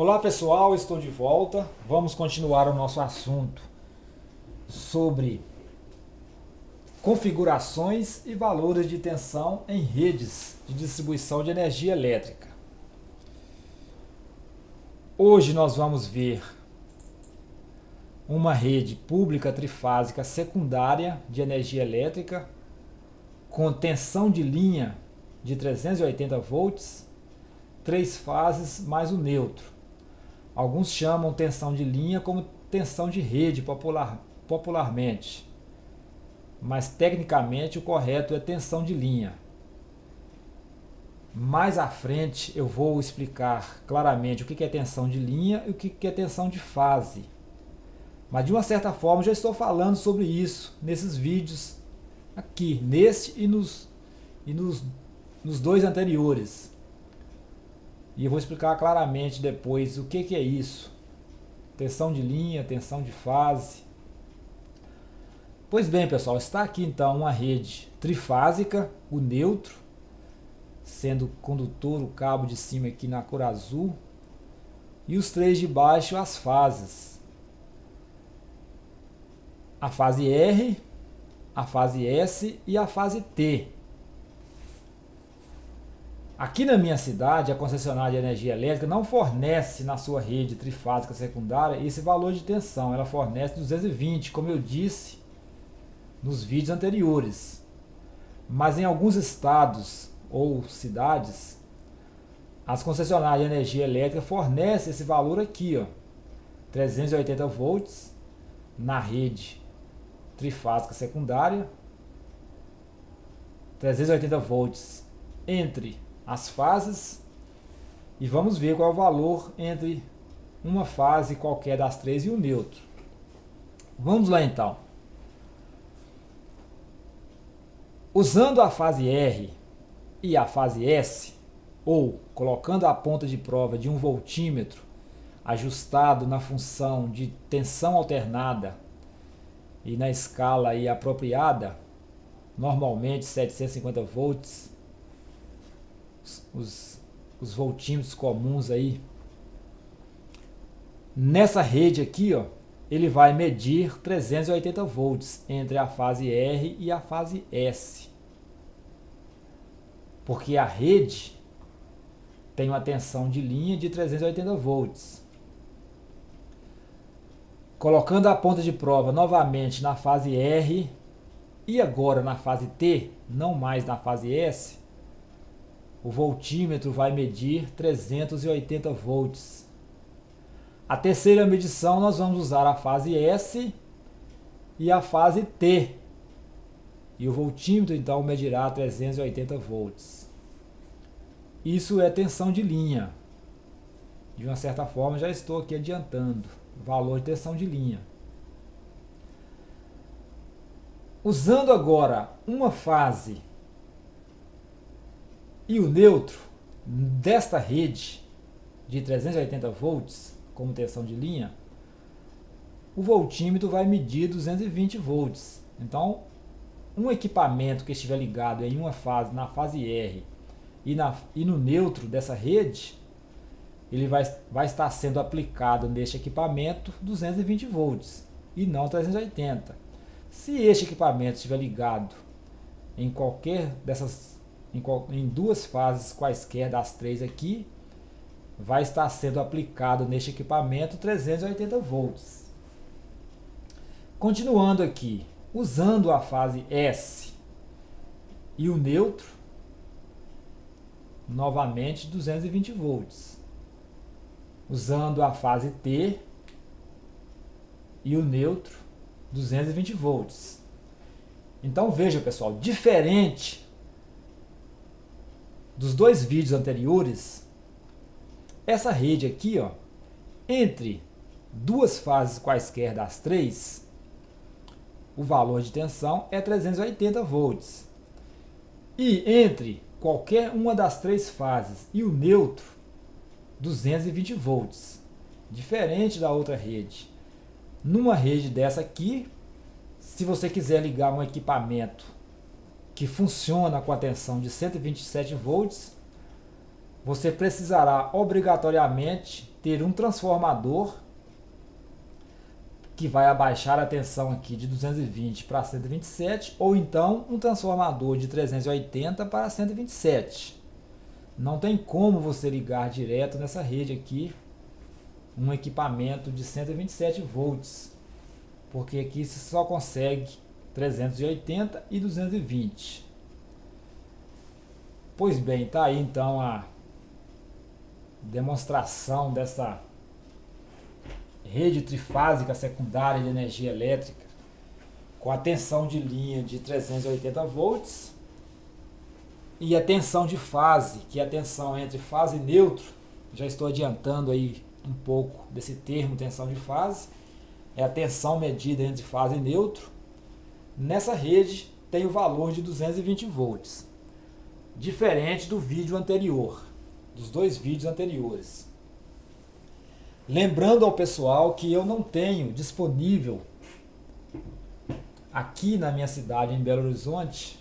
Olá pessoal, estou de volta. Vamos continuar o nosso assunto sobre configurações e valores de tensão em redes de distribuição de energia elétrica. Hoje nós vamos ver uma rede pública trifásica secundária de energia elétrica com tensão de linha de 380 volts, 3 fases mais o neutro. Alguns chamam tensão de linha como tensão de rede popularmente, mas tecnicamente o correto é tensão de linha. Mais à frente eu vou explicar claramente o que é tensão de linha e o que é tensão de fase. Mas de uma certa forma já estou falando sobre isso nesses vídeos aqui, neste e nos dois anteriores. E eu vou explicar claramente depois o que é isso. Tensão de linha, tensão de fase. Pois bem, pessoal, está aqui então uma rede trifásica, o neutro, sendo o condutor, o cabo de cima aqui na cor azul, e os três de baixo as fases. A fase R, a fase S e a fase T. Aqui na minha cidade, a concessionária de energia elétrica não fornece na sua rede trifásica secundária esse valor de tensão. Ela fornece 220, como eu disse nos vídeos anteriores. Mas em alguns estados ou cidades, as concessionárias de energia elétrica fornecem esse valor aqui, ó, 380 volts na rede trifásica secundária, 380 volts entre as fases, e vamos ver qual é o valor entre uma fase qualquer das três e o neutro. Vamos lá então. Usando a fase R e a fase S, ou colocando a ponta de prova de um voltímetro ajustado na função de tensão alternada e na escala aí apropriada, normalmente 750 volts, os voltímetros comuns aí. Nessa rede aqui, ó, ele vai medir 380 volts entre a fase R e a fase S. Porque a rede tem uma tensão de linha de 380 volts. Colocando a ponta de prova novamente na fase R e agora na fase T, não mais na fase S, o voltímetro vai medir 380 volts. A terceira medição nós vamos usar a fase S e a fase T. E o voltímetro então medirá 380 volts. Isso é tensão de linha. De uma certa forma já estou aqui adiantando o valor de tensão de linha. Usando agora uma fase e o neutro desta rede de 380 volts como tensão de linha, o voltímetro vai medir 220 volts. Então, um equipamento que estiver ligado em uma fase, na fase R e no neutro dessa rede, ele vai estar sendo aplicado neste equipamento 220 volts e não 380. Se este equipamento estiver ligado em qualquer dessas em duas fases quaisquer das três aqui, vai estar sendo aplicado neste equipamento 380 volts. Continuando aqui, usando a fase S e o neutro, novamente 220 volts. Usando a fase T e o neutro, 220 volts. Então veja, pessoal, diferente dos dois vídeos anteriores, essa rede aqui, ó, entre duas fases quaisquer das três, o valor de tensão é 380 volts. E entre qualquer uma das três fases e o neutro, 220 volts. Diferente da outra rede. Numa rede dessa aqui, se você quiser ligar um equipamento que funciona com a tensão de 127 volts, você precisará obrigatoriamente ter um transformador que vai abaixar a tensão aqui de 220 para 127, ou então um transformador de 380 para 127. Não tem como você ligar direto nessa rede aqui um equipamento de 127 volts, porque aqui você só consegue 380 e 220. Pois bem, tá aí então a demonstração dessa rede trifásica secundária de energia elétrica com a tensão de linha de 380 volts e a tensão de fase, que é a tensão entre fase e neutro. Já estou adiantando aí um pouco desse termo tensão de fase. É a tensão medida entre fase e neutro. Nessa rede tem o valor de 220 volts, diferente do vídeo anterior, dos dois vídeos anteriores. Lembrando ao pessoal que eu não tenho disponível aqui na minha cidade, em Belo Horizonte,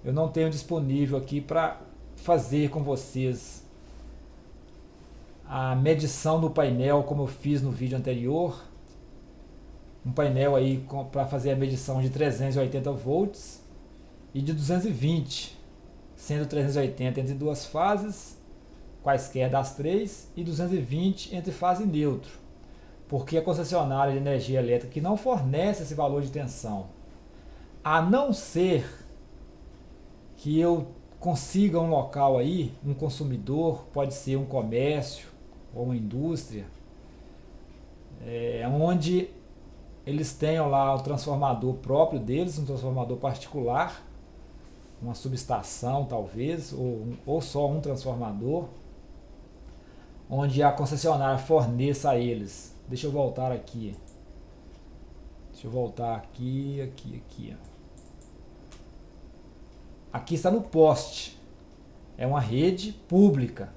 eu não tenho disponível aqui para fazer com vocês a medição do painel como eu fiz no vídeo anterior. Um painel aí para fazer a medição de 380 volts e de 220, sendo 380 entre duas fases, quaisquer das três, e 220 entre fase e neutro, porque a concessionária de energia elétrica que não fornece esse valor de tensão, a não ser que eu consiga um local aí, um consumidor, pode ser um comércio ou uma indústria, onde eles tenham lá o transformador próprio deles, um transformador particular, uma subestação talvez, ou só um transformador, onde a concessionária forneça a eles. Deixa eu voltar aqui. Aqui. Aqui está no poste. É uma rede pública.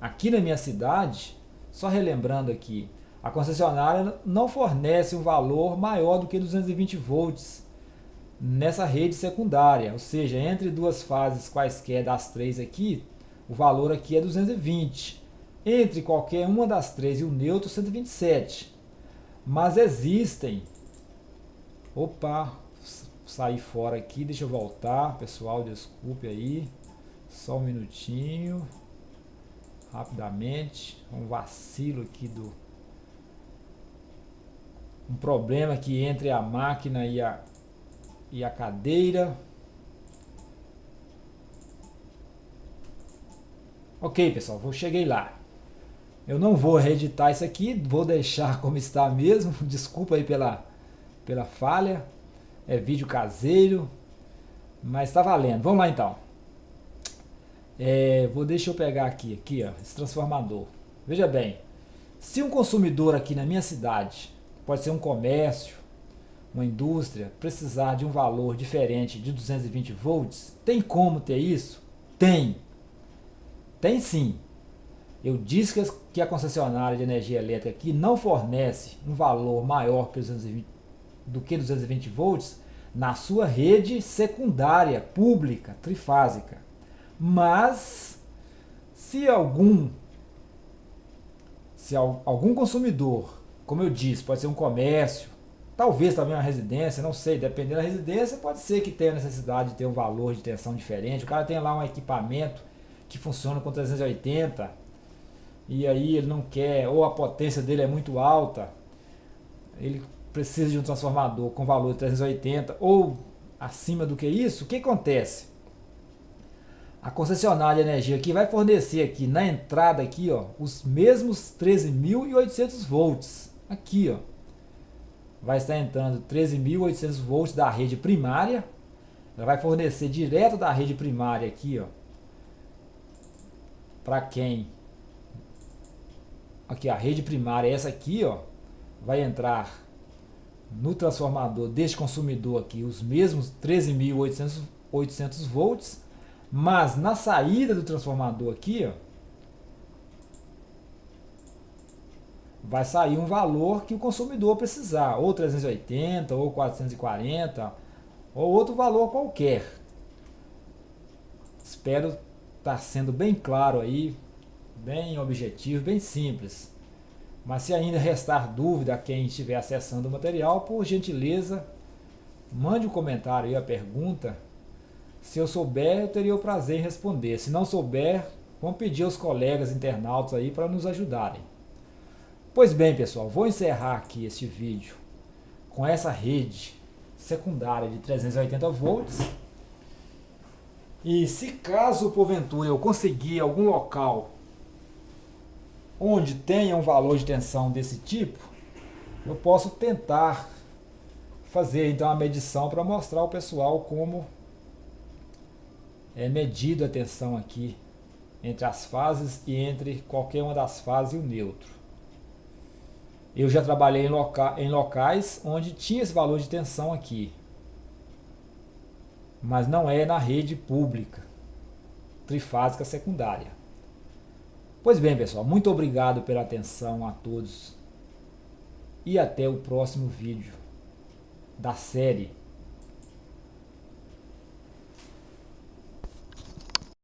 Aqui na minha cidade, só relembrando aqui, a concessionária não fornece um valor maior do que 220 volts nessa rede secundária, ou seja, entre duas fases quaisquer das três aqui, o valor aqui é 220. Entre qualquer uma das três e o neutro, 127. Mas existem... Opa, saí fora aqui, deixa eu voltar, pessoal, desculpe aí, só um minutinho, rapidamente, um vacilo aqui um problema aqui entre a máquina e a cadeira. Ok, pessoal, cheguei lá. Eu não vou reeditar isso aqui, vou deixar como está mesmo. Desculpa aí pela falha. É vídeo caseiro, mas está valendo. Vamos lá então. Deixa eu pegar aqui ó, esse transformador. Veja bem, se um consumidor aqui na minha cidade, pode ser um comércio, uma indústria, precisar de um valor diferente de 220 volts, tem como ter isso? Tem. Tem sim. Eu disse que a concessionária de energia elétrica aqui não fornece um valor maior do que 220 volts na sua rede secundária, pública, trifásica. Mas, se algum consumidor, como eu disse, pode ser um comércio, talvez também uma residência, não sei, dependendo da residência, pode ser que tenha necessidade de ter um valor de tensão diferente. O cara tem lá um equipamento que funciona com 380, e aí ele não quer, ou a potência dele é muito alta, ele precisa de um transformador com valor de 380 ou acima do que isso. O que acontece? A concessionária de energia aqui vai fornecer aqui na entrada aqui, ó, os mesmos 13.800 volts. Aqui, ó, vai estar entrando 13.800 volts da rede primária. Ela vai fornecer direto da rede primária aqui, ó, para quem? Aqui a rede primária é essa aqui, ó, vai entrar no transformador deste consumidor aqui os mesmos 13.800 volts, mas na saída do transformador aqui, ó, vai sair um valor que o consumidor precisar, ou 380, ou 440, ou outro valor qualquer. Espero estar sendo bem claro aí bem objetivo, bem simples. Mas se ainda restar dúvida a quem estiver acessando o material, por gentileza, mande um comentário aí, a pergunta. Se eu souber, eu teria o prazer em responder. Se não souber, vamos pedir aos colegas internautas aí para nos ajudarem. Pois bem, pessoal, vou encerrar aqui este vídeo com essa rede secundária de 380 volts. E se caso porventura eu conseguir algum local onde tenha um valor de tensão desse tipo, eu posso tentar fazer então a medição para mostrar ao pessoal como é medido a tensão aqui entre as fases e entre qualquer uma das fases e o neutro. Eu já trabalhei em locais onde tinha esse valor de tensão aqui, mas não é na rede pública trifásica secundária. Pois bem, pessoal, muito obrigado pela atenção a todos e até o próximo vídeo da série